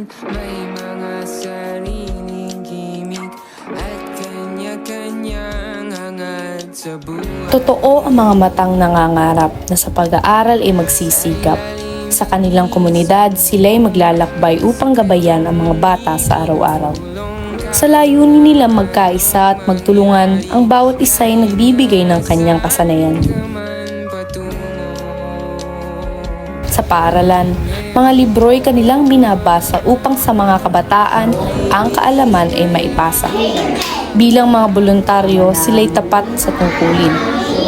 naman, may mga sariling gimmick at kanya-kanyang hangad sa buhay. Totoo ang mga matang nangangarap na sa pag-aaral ay magsisikap. Sa kanilang komunidad, sila'y maglalakbay upang gabayan ang mga bata sa araw-araw. Sa layunin nila magkaisa at magtulungan, ang bawat isa ay nagbibigay ng kanyang kasanayan. Sa paaralan, mga libro ay kanilang binabasa upang sa mga kabataan ang kaalaman ay maipasa. Bilang mga voluntaryo, sila'y tapat sa tungkulin.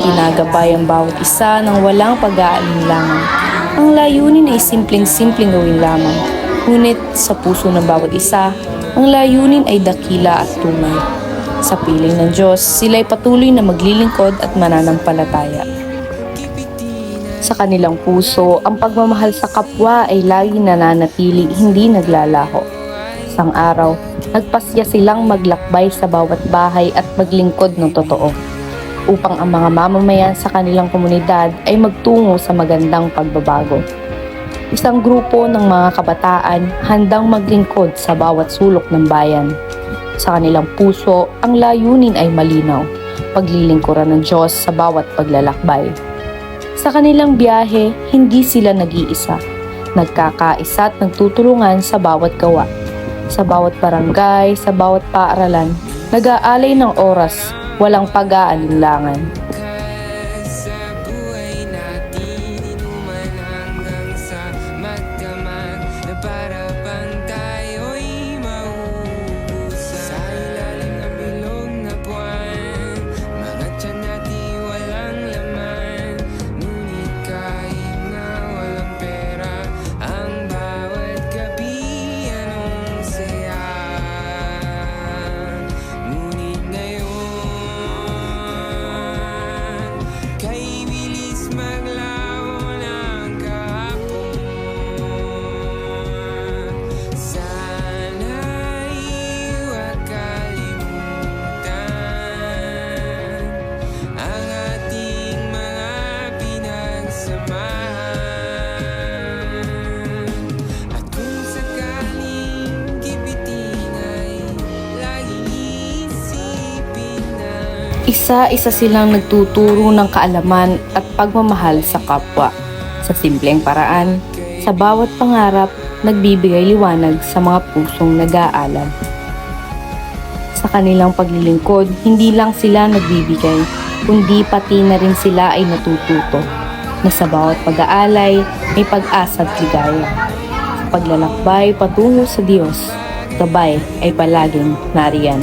Ginagabay ang bawat isa ng walang pag-aalinlangan. Ang layunin ay simpleng-simpleng gawin lamang. Ngunit sa puso ng bawat isa, ang layunin ay dakila at tunay. Sa piling ng Diyos, sila'y patuloy na maglilingkod at mananampalataya. Sa kanilang puso, ang pagmamahal sa kapwa ay lagi nananatili, hindi naglalaho. Isang araw, nagpasya silang maglakbay sa bawat bahay at maglingkod ng totoo, upang ang mga mamamayan sa kanilang komunidad ay magtungo sa magandang pagbabago. Isang grupo ng mga kabataan handang maglingkod sa bawat sulok ng bayan. Sa kanilang puso, ang layunin ay malinaw, paglilingkuran ng Diyos sa bawat paglalakbay. Sa kanilang biyahe, hindi sila nag-iisa. Nagkakaisa at nagtutulungan sa bawat gawa. Sa bawat barangay, sa bawat paaralan, nag-aalay ng oras, walang pag-aalinlangan. Sa buhay natin, inuman hanggang sa magdamag na para bang tayo'y mauubusan. Sa ilalim ng bilog na buwan, mga tiyan natin walang laman. Ngunit kahit na walang pera, ang bawat gabi anong saya. Ngunit ngayon, kay bilis maglaho ng kahapon. Sana'y huwag kalimutan ang ating mga pinagsamahan. At kung sakaling gipitin ay laging isipin na Isa-isa silang nagtuturo ng kaalaman at pagmamahal sa kapwa. Sa simpleng paraan, sa bawat pangarap, nagbibigay liwanag sa mga pusong nag-aalab. Sa kanilang paglilingkod, hindi lang sila nagbibigay, kundi pati na rin sila ay natututo, na sa bawat pag-aalay, may pag-asa at ligaya. Sa paglalakbay patungo sa Diyos, gabay ay palaging nariyan.